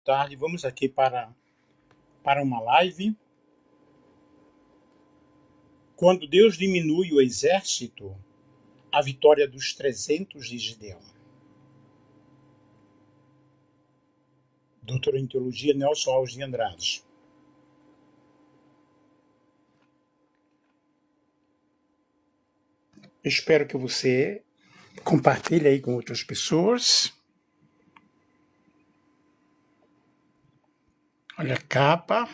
tarde. Vamos aqui para uma live. Quando Deus diminui o exército, a vitória dos 300 de Gideão. Doutor em Teologia, Nelson Alves de Andrade. Espero que você compartilhe aí com outras pessoas. Olha a capa.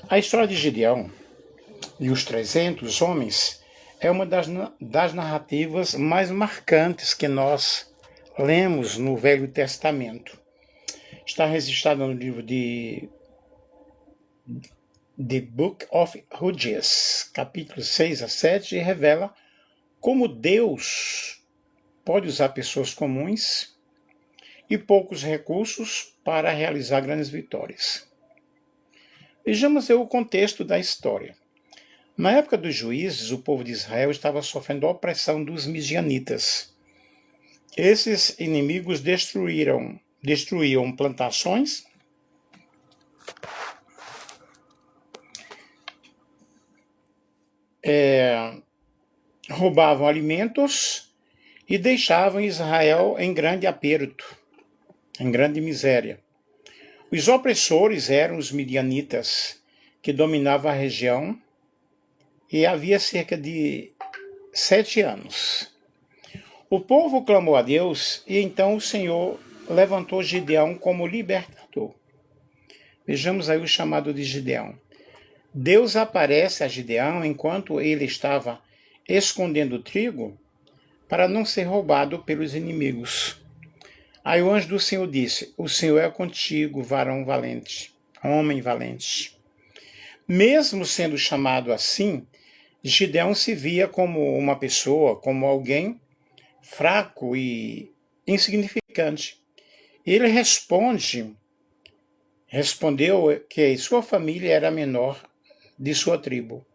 A história de Gideão e os 300 homens é uma das narrativas mais marcantes que nós lemos no Velho Testamento. Está registrado no livro de The Book of Judges, capítulos 6 a 7, e revela como Deus pode usar pessoas comuns e poucos recursos para realizar grandes vitórias. Vejamos o contexto da história. Na época dos juízes, o povo de Israel estava sofrendo a opressão dos midianitas. Esses inimigos destruíam plantações, roubavam alimentos e deixavam Israel em grande aperto, em grande miséria. Os opressores eram os midianitas, que dominavam a região, e havia cerca de 7 anos. O povo clamou a Deus, e então o Senhor levantou Gideão como libertador. Vejamos aí o chamado de Gideão. Deus aparece a Gideão enquanto ele estava escondendo o trigo para não ser roubado pelos inimigos. Aí o anjo do Senhor disse: "O Senhor é contigo, varão valente, homem valente." Mesmo sendo chamado assim, Gideão se via como uma pessoa, como alguém fraco e insignificante. Ele respondeu que sua família era a menor de sua tribo.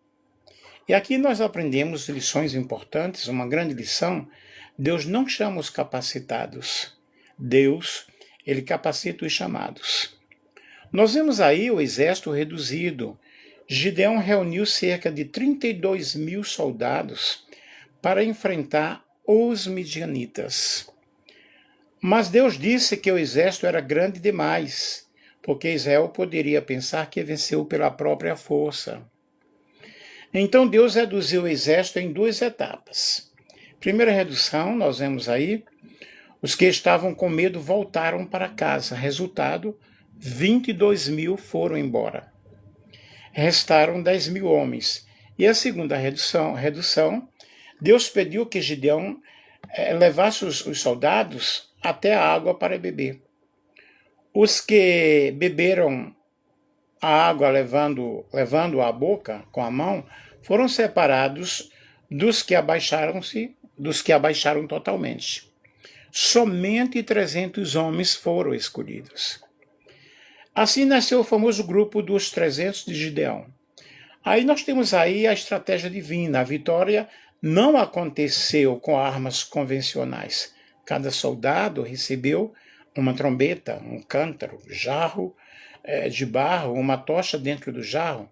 E aqui nós aprendemos lições importantes, uma grande lição. Deus não chama os capacitados. Deus, ele capacita os chamados. Nós vemos aí o exército reduzido. Gideão reuniu cerca de 32 mil soldados para enfrentar os midianitas. Mas Deus disse que o exército era grande demais, porque Israel poderia pensar que venceu pela própria força. Então Deus reduziu o exército em 2 etapas. Primeira redução, nós vemos aí, os que estavam com medo voltaram para casa. Resultado, 22 mil foram embora. Restaram 10 mil homens. E a segunda redução, Deus pediu que Gideão levasse os soldados até a água para beber. Os que beberam a água levando à boca com a mão foram separados dos que abaixaram totalmente. Somente 300 homens foram escolhidos. Assim nasceu o famoso grupo dos 300 de Gideão. Aí nós temos aí a estratégia divina. A vitória não aconteceu com armas convencionais. Cada soldado recebeu uma trombeta, um cântaro, jarro de barro, uma tocha dentro do jarro.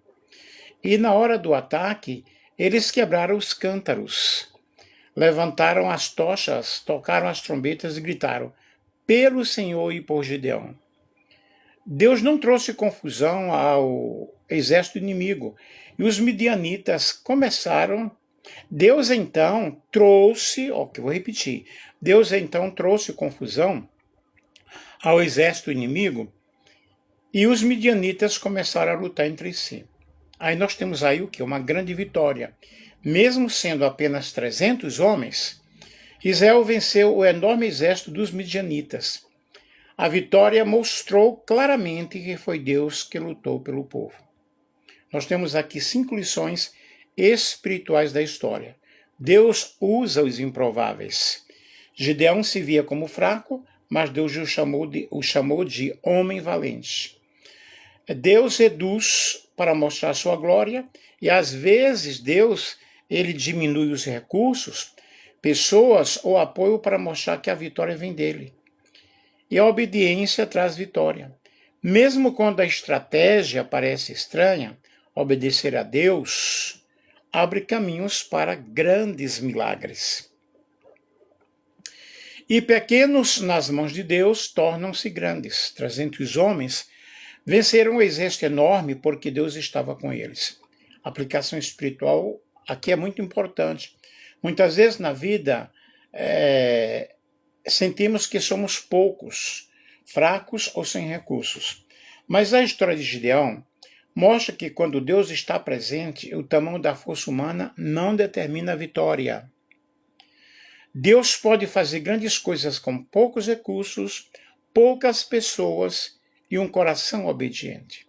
E na hora do ataque, eles quebraram os cântaros, levantaram as tochas, tocaram as trombetas e gritaram: "Pelo Senhor e por Gideão." Deus não trouxe confusão ao exército inimigo. E os midianitas começaram. Deus então trouxe confusão ao exército inimigo, e os midianitas começaram a lutar entre si. Aí nós temos aí o quê? Uma grande vitória. Mesmo sendo apenas 300 homens, Israel venceu o enorme exército dos midianitas. A vitória mostrou claramente que foi Deus que lutou pelo povo. Nós temos aqui 5 lições espirituais da história. Deus usa os improváveis. Gideão se via como fraco, mas Deus o chamou de homem valente. Deus reduz para mostrar sua glória, e às vezes Deus, ele diminui os recursos, pessoas ou apoio para mostrar que a vitória vem dele. E a obediência traz vitória. Mesmo quando a estratégia parece estranha, obedecer a Deus abre caminhos para grandes milagres. E pequenos nas mãos de Deus tornam-se grandes. 300 homens venceram um exército enorme porque Deus estava com eles. A aplicação espiritual aqui é muito importante. Muitas vezes na vida sentimos que somos poucos, fracos ou sem recursos. Mas a história de Gideão mostra que quando Deus está presente, o tamanho da força humana não determina a vitória. Deus pode fazer grandes coisas com poucos recursos, poucas pessoas e um coração obediente.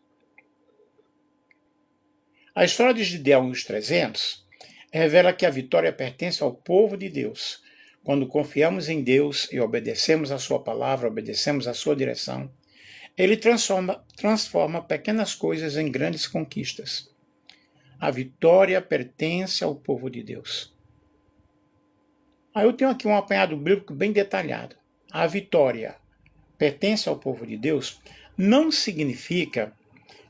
A história de Gideão e os 300 revela que a vitória pertence ao povo de Deus. Quando confiamos em Deus e obedecemos a sua palavra, obedecemos a sua direção, ele transforma pequenas coisas em grandes conquistas. A vitória pertence ao povo de Deus. Eu tenho aqui um apanhado bíblico bem detalhado. A vitória pertence ao povo de Deus não significa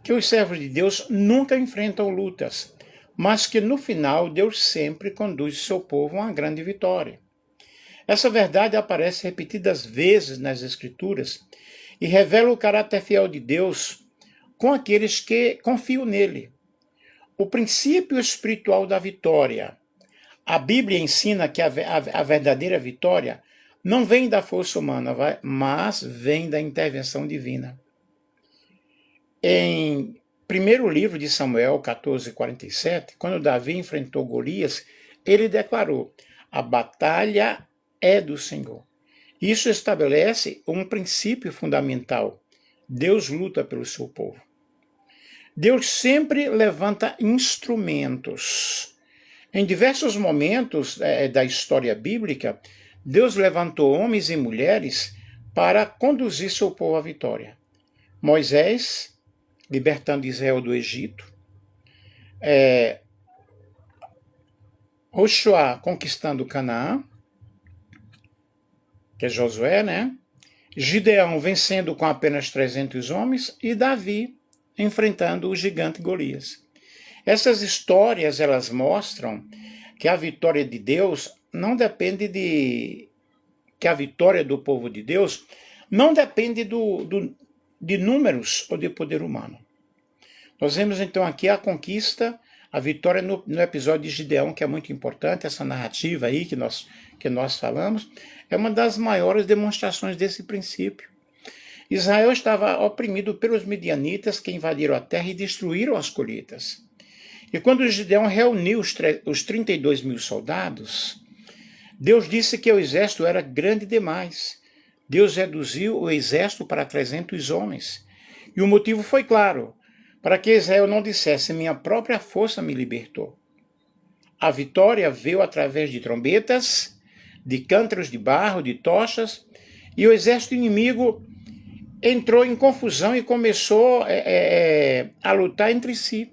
que os servos de Deus nunca enfrentam lutas, mas que no final Deus sempre conduz seu povo a uma grande vitória. Essa verdade aparece repetidas vezes nas Escrituras e revela o caráter fiel de Deus com aqueles que confiam nele. O princípio espiritual da vitória. A Bíblia ensina que a verdadeira vitória não vem da força humana, mas vem da intervenção divina. Em primeiro livro de Samuel, 14:47, quando Davi enfrentou Golias, ele declarou: a batalha é do Senhor. Isso estabelece um princípio fundamental. Deus luta pelo seu povo. Deus sempre levanta instrumentos. Em diversos momentos da história bíblica, Deus levantou homens e mulheres para conduzir seu povo à vitória. Moisés, libertando Israel do Egito. Josué, conquistando Canaã, que é Josué, né? Gideão vencendo com apenas 300 homens e Davi enfrentando o gigante Golias. Essas histórias, elas mostram que a vitória de Deus não depende que a vitória do povo de Deus não depende de números ou de poder humano. Nós vemos então aqui a conquista, a vitória no episódio de Gideão, que é muito importante, essa narrativa aí que nós falamos, é uma das maiores demonstrações desse princípio. Israel estava oprimido pelos midianitas que invadiram a terra e destruíram as colheitas. E quando Gideão reuniu os 32 mil soldados, Deus disse que o exército era grande demais. Deus reduziu o exército para 300 homens. E o motivo foi claro, para que Israel não dissesse: minha própria força me libertou. A vitória veio através de trombetas, de cântaros de barro, de tochas, e o exército inimigo entrou em confusão e começou a lutar entre si.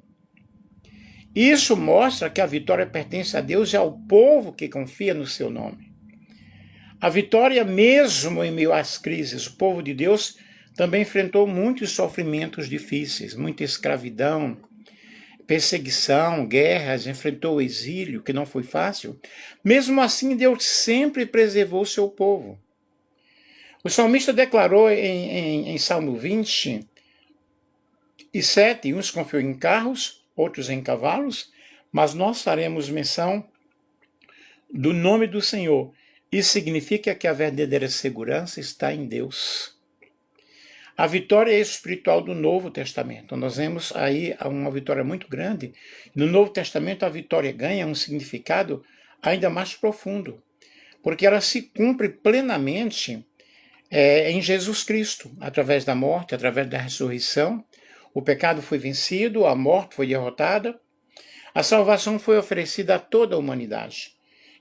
Isso mostra que a vitória pertence a Deus e ao povo que confia no seu nome. A vitória, mesmo em meio às crises, o povo de Deus também enfrentou muitos sofrimentos difíceis, muita escravidão, perseguição, guerras, enfrentou o exílio, que não foi fácil. Mesmo assim, Deus sempre preservou o seu povo. O salmista declarou em Salmo 27, uns confiam em carros, outros em cavalos, mas nós faremos menção do nome do Senhor. Isso significa que a verdadeira segurança está em Deus. A vitória espiritual do Novo Testamento. Nós vemos aí uma vitória muito grande. No Novo Testamento, a vitória ganha um significado ainda mais profundo, porque ela se cumpre plenamente em Jesus Cristo, através da morte, através da ressurreição. O pecado foi vencido, a morte foi derrotada, a salvação foi oferecida a toda a humanidade.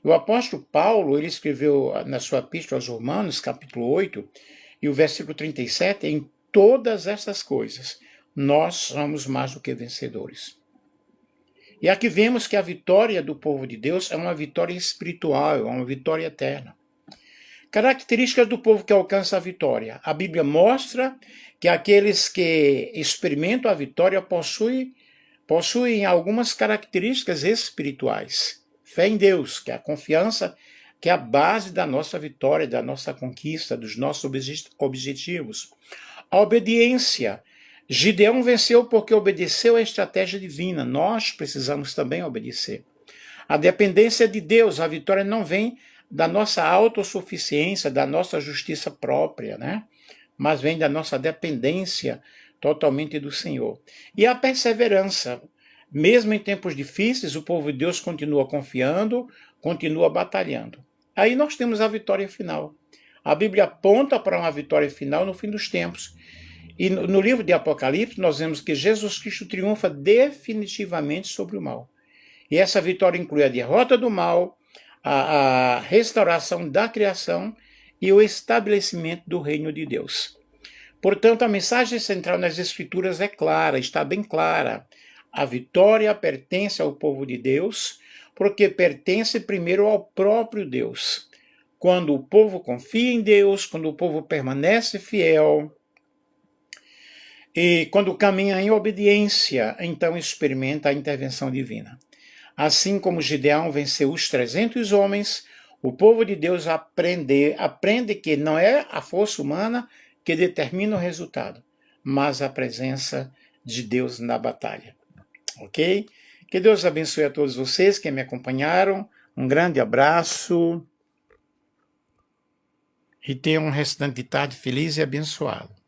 O apóstolo Paulo, ele escreveu na sua epístola aos Romanos, capítulo 8, e o versículo 37, em todas estas coisas, nós somos mais do que vencedores. E aqui vemos que a vitória do povo de Deus é uma vitória espiritual, é uma vitória eterna. Características do povo que alcança a vitória. A Bíblia mostra que aqueles que experimentam a vitória possuem algumas características espirituais. Fé em Deus, que é a confiança, que é a base da nossa vitória, da nossa conquista, dos nossos objetivos. A obediência. Gideão venceu porque obedeceu à estratégia divina. Nós precisamos também obedecer. A dependência de Deus. A vitória não vem da nossa autossuficiência, da nossa justiça própria, né? Mas vem da nossa dependência totalmente do Senhor. E a perseverança. Mesmo em tempos difíceis, o povo de Deus continua confiando, continua batalhando. Aí nós temos a vitória final. A Bíblia aponta para uma vitória final no fim dos tempos. E no livro de Apocalipse, nós vemos que Jesus Cristo triunfa definitivamente sobre o mal. E essa vitória inclui a derrota do mal, a restauração da criação e o estabelecimento do reino de Deus. Portanto, a mensagem central nas Escrituras é clara, está bem clara. A vitória pertence ao povo de Deus, porque pertence primeiro ao próprio Deus. Quando o povo confia em Deus, quando o povo permanece fiel, e quando caminha em obediência, então experimenta a intervenção divina. Assim como Gideão venceu os 300 homens, o povo de Deus aprende que não é a força humana que determina o resultado, mas a presença de Deus na batalha. Ok? Que Deus abençoe a todos vocês que me acompanharam. Um grande abraço e tenham um restante de tarde feliz e abençoado.